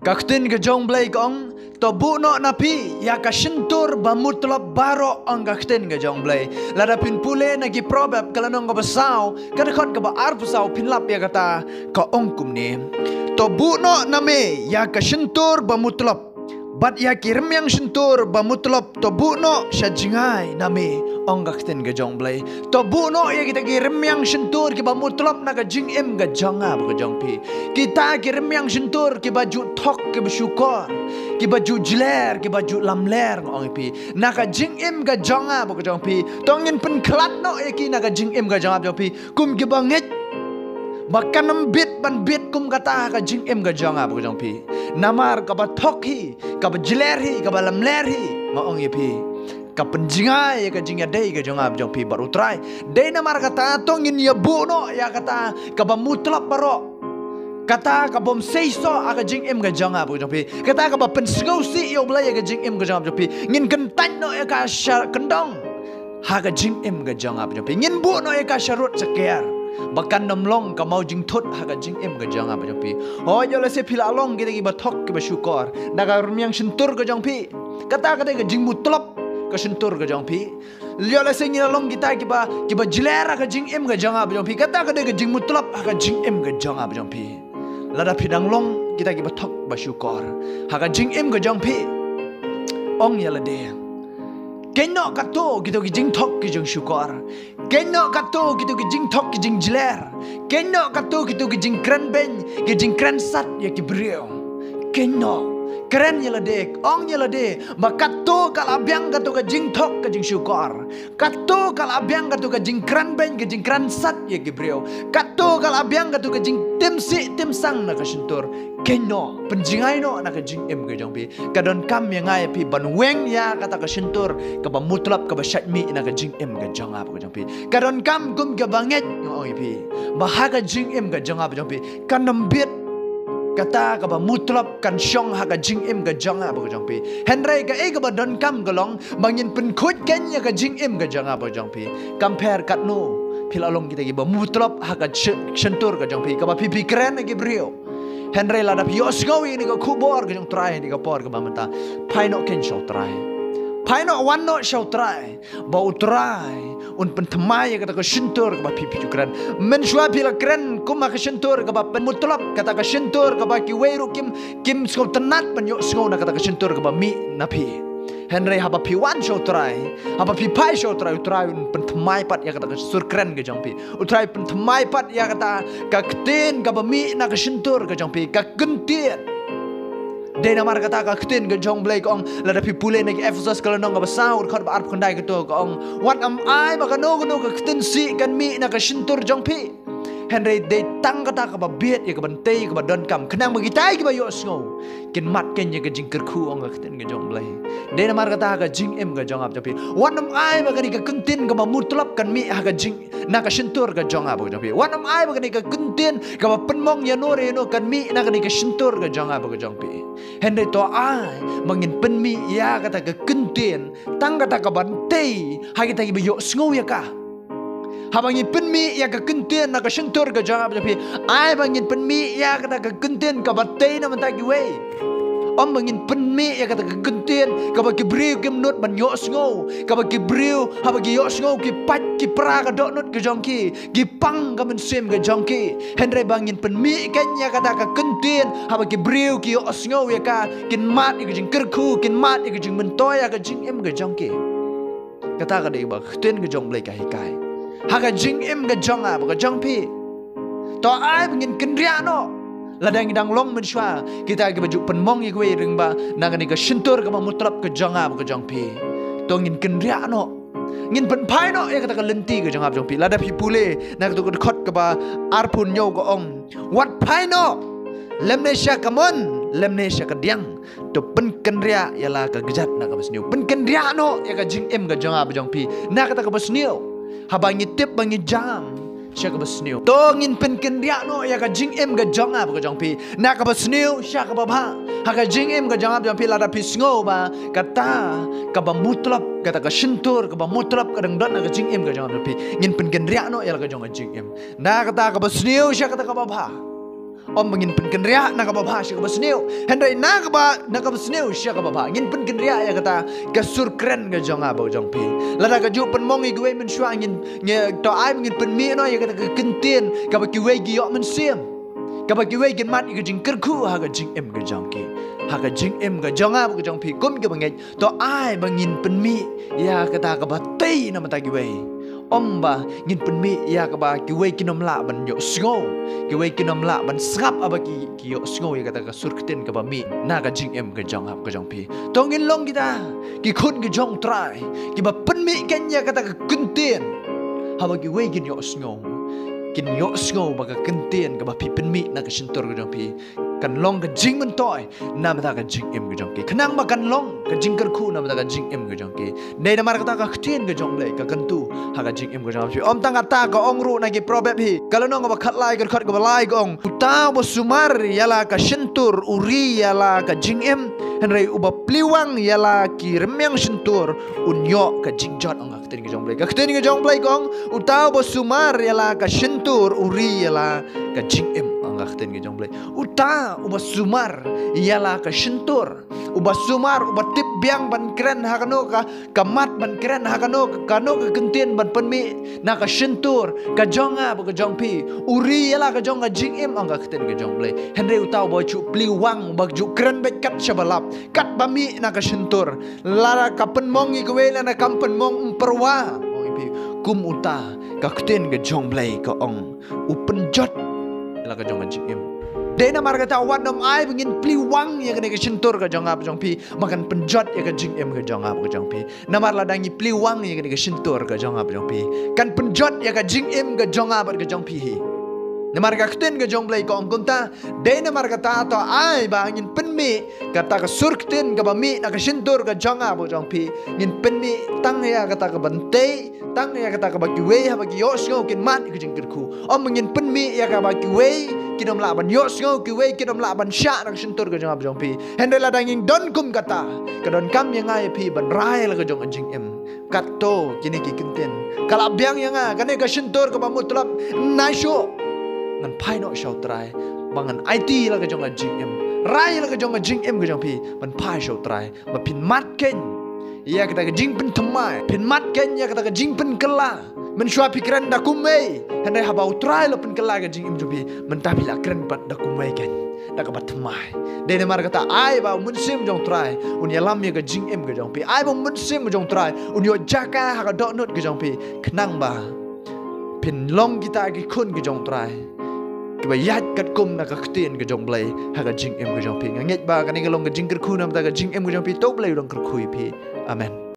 Kaktin ke jong blai kong to bu no napi ya ka shintur ba mutlab baro ang kaktin ke jong blai lada pin pule na gi probab kala nong ba saw kada khot ka ba ar saw pin lap ya kata ka ong kum ni to bu no name ya ka shintur ba mutlab bat ya kirim yang shintur ba mutlab to bu no shajingai name ong kaktin ke jong blai to bu no ya kita kirim yang shintur ki ba mutlab na ka jing em ga janga ba jong pi kita kirim yang shintur ki baju thok ki bersyukur ki baju jeler ki baju lamler ngong pi na ka jing em ga janga ba jong pi tongin pen klat no ya ki na ka jing em ga janga jong pi kum ki bangit bahkan bit ban bit kum kata ka jing em ga janga ba jong pi namar ka ba thok hi ka ba jeler hi ka ba lamler hi ngong pi ka penjingai ka jingya dei ka jongab jong pi baru try dei namar kata tongin ya bu no ya kata ka ba mutlap baro kata ka bom seiso aga jing em ga jongab jong pi kata ka ba pensgau si yo blai ka jing em ga jongab jong pi ngin kentan no ya ka kendong ha ka jing em ga jongab jong pi ngin bu no ya ka sharut sekiar bahkan nomlong ka mau jing thut ha ka jing em ga jongab jong pi oh yo la se pila long kita ki ba thok ki ba syukur daga rumyang sentur ga jong pi kata ka jing mutlap ka sentur ka jong pi lyo la sing ina long kita kiba jilera ka jing em ka jong jong pi kata ka de ka jing mutlap ka jing em ka jong jong pi lada pidang long kita kiba thok ba syukur ha ka jing em ka jong pi ong ya la de kenno ka to kita ki jing thok ki jong syukur kenno ka to kita ki jing thok ki jing jiler kenno ka to kita ki jing kran ben ki jing kran sat ya ki brio kenno keren yela dek, ong yela de, makato kal abyang kato ka jing thok ka jing syukur, kato kal abyang kato ka jing kran ben ka jing kran sat ye gibreo, kato kal abyang kato ka jing tim si tim sang na ka shintur, kenno penjingai no na ka jing em ka jong pi, kadon kam yang ngai pi ban weng ya kata ka shintur, ka ba mutlap ka ba syatmi na ka jing em ka jong ap ka jong pi, kadon kam gum ka banget ong pi, bah ka jing em ka jong ap jong pi, kanam bit kata ka ba mutlap kan syong ha ka jing em ka janga ba jong pi henry ka e ka ba don kam galong bangin pen khut kenya ka jing em ka janga ba jong pi compare kat no pilalong kita ki ba mutlap ha ka sentur ka jong pi ka ba pipi kren ki brio henry la da pi osgawi ni ka khubor ka jong try ni ka por ka ba mata paino ken show try paino one no show try ba utrai un pentemai kata ka sentur ka ba pipi kren men shwa pila kren kuma ka sentur ka ba pemutlap kata ka sentur ka ba ki weiru kim sko tenat pen yo sko na kata ka sentur ka ba mi napi henry haba pi wan show try haba pi pai show try utrai un pentemai pat ya kata ka sur kren ka jampi utrai pentemai pat ya kata ka kten ka ba mi na ka sentur ka jampi ka kentien Dena mar kata ka ktin ke jong blai kong la da pipule na Ephesus kala nong ba saur khot ba arp kandai ke to kong what am I ba ka no ka ktin si kan mi na ka shintur jong pi Henry de tang kata ka ba biet ya ka bantei ka ba don kam kenang bagi tai ka ba yo sngo kin mat ken ya ka jing kerku ong ka ktin ke jong blai Dena mar kata ka jing em ka jong ap pi what am I ba ka ni ka ktin ka ba mutlap kan mi ha ka jing na ka shintur ka jong ap jong pi what am I ba ka ni ka ktin ka ba penmong ya no re no kan mi na ka ni ka shintur ka jong ap ka jong pi Henry to ai mangin penmi ya kata ke kentien tang kata ke bantai hai kita ki yo sngo ya ka ha bangin penmi ya ke kentien na ka sentur ka jang tapi ai bangin penmi ya kata ke kentien ka bantai na manta ki we om bangin penmi ya kata ke kentien ka ba ki briu ki menut ban yo sngo ka ba ki briu ha ba ki yo sngo ki pat ki pra ka dok nut ke jong ki pang ka men sem ke jong ki Henry bangin penmi kan ya kata ka kentien ha ba ki briu ki yo sngo ya ka kin mat ki jing kerku kin mat ki jing mentoy ya ka jing em ke jong ki kata ka dei ba kten ke jong blai ka hikai ha ka jing em ke jong a ba ka jong pi to ai bangin kendria no ladang idang long menshwa kita ki baju penmong ye kwe ring ba nang ni ka sentur ka mutlap ke janga ka jang pi to ngin kendria no ngin pen pai no ye kata ka lenti ka jang pi lada pi pule na ka to khot ka ba arpun nyo ko ong wat pai no lemne sha kamon lemne sha ka diang to pen kendria ya la ka gejat na ka basniu pen kendria no ye ka jing em ka janga jang pi na kata ka basniu habangi tip bangi jam Siya ka basniu tongin pen kendria no ya ka jing em ka jong ka jong pi na ka basniu siya ka ba ha ka jing em ka jong pi la da pi sngo ba kata ka ba mutlap kata ka sentur ka ba mutlap ka dang don na ka jing em ka jong pi ngin pen kendria no ya ka jong ka jing em na kata ka basniu siya kata ka ba om mengin penken ria nak apa bah siapa seneu hendai nak apa seneu siapa bah ngin penken ria ya kata kasur keren ke jong apa jong pi lada ke ju penmong i gue men shua ngin to ai mengin penmi no ya kata ke kentien ka ba kiwe gi yo men sim ka ba kiwe gin mat i ke jing kerku ha ke jing em ke jong ki ha ke jing em ke jong apa ke jong pi kum ke bangai to ai mengin penmi ya kata ka ba tei na mata kiwe om ba ngin penmi ya ka ba kiwe kinom la ban yo sngo kiwe kinom la ban srap aba ki yo sngo ya kata ka sur keten ka ba mi na ka jing em ka jong hap ka jong pi to ngin long kita ki khun ki jong trai ki ba penmi ken ya kata ka kuntien ha ba kiwe kin yo sngo kin yo sngo ba ka kuntien ka ba pi penmi na ka sintor ka jong pi kan long ka jing men toy na mata ka jing em ka jong ki khnang ma kan long ka jing kar khu na mata ka jing em ka jong ki nei na mar kata ka ktien ka jong le ka kantu ha ka jing em ka jong pi om tang ata ka ong ru na ki probab hi kalau no ba khat lai ka khat ka lai ka ong uta bo sumar yala ka sentur uri yala ka jing em henrei uba pliwang yala ki remeng sentur unyo ka jing jot ong ka ktien ka jong le ka ktien ka jong le ka ong uta bo sumar yala ka sentur uri yala ka jing em ong ka ktien ka jong le uta uba sumar yala ka sentur uba sumar uba tip biang ban keren hakano ka kamat ban keren hakano kano ka kentien ban penmi na ka sentur ka jonga ba ka jong pi uri yala ka jong ka jing em ang ka ktien ka jong ble henry utau bo chu pliwang ba ju keren bet kat shabalap kat bami na ka sentur lara ka penmong i kwela na kam penmong perwa oi pi kum uta ka ktien ka jong ble ka ong upenjot yala ka jong ka jing em Dena mar kata wan nom ai bengin pliwang ya kena ke sentur ka jong ap jong pi makan penjot ya ka jing em ka jong ap ka jong pi namar ladangi pliwang ya kena ke sentur ka jong ap jong pi kan penjot ya ka jing em ka jong ap ka jong pi hi namar ka ktien ka jong blai ka ong kunta dena mar kata to ai ba ngin penmi kata ka sur ktien ka ba mi na ka sentur ka jong ap jong pi ngin penmi tang ya kata ka bante tang ya kata ka ba kiwe ha ba ki yo sngo kin mat ka jing kerku om ngin penmi ya ka ba kiwe kinom la ban yo sngo kiwe kinom la ban sha nak sentur ka jong jong pi hendai la danging don kum kata ka don kam yang ai pi ban rai la ka jong anjing em kato kini ki kinten kala biang yang a kane ka sentur ka ba mutlab nai sho ngan pai no shau trai bangan IT la ka jong anjing em rai la ka jong anjing em ka jong pi ban pai shau trai ba pin mat ken ya kata ka jing pen thamai pin mat ken ya kata ka jing pen kala men shua pikiran da kumei henai haba utrai lo pen kala ka jing im jubi men tapi la keren pat da kumei ken da ka bat mai de mar kata ai ba mun sim jong trai un ya lam ya ka jing im ka jong pi ai ba mun sim jong trai un yo jaka ha ka dot not ka jong pi khnang ba pin long kita ki khun ka jong trai ki ba yat kat kum na ka ktien ka jong blai ha ka jing im ka jong pi nget ba ka ni ka long ka jing ker khu nam ta ka jing im ka jong pi to blai long ker khui pi amen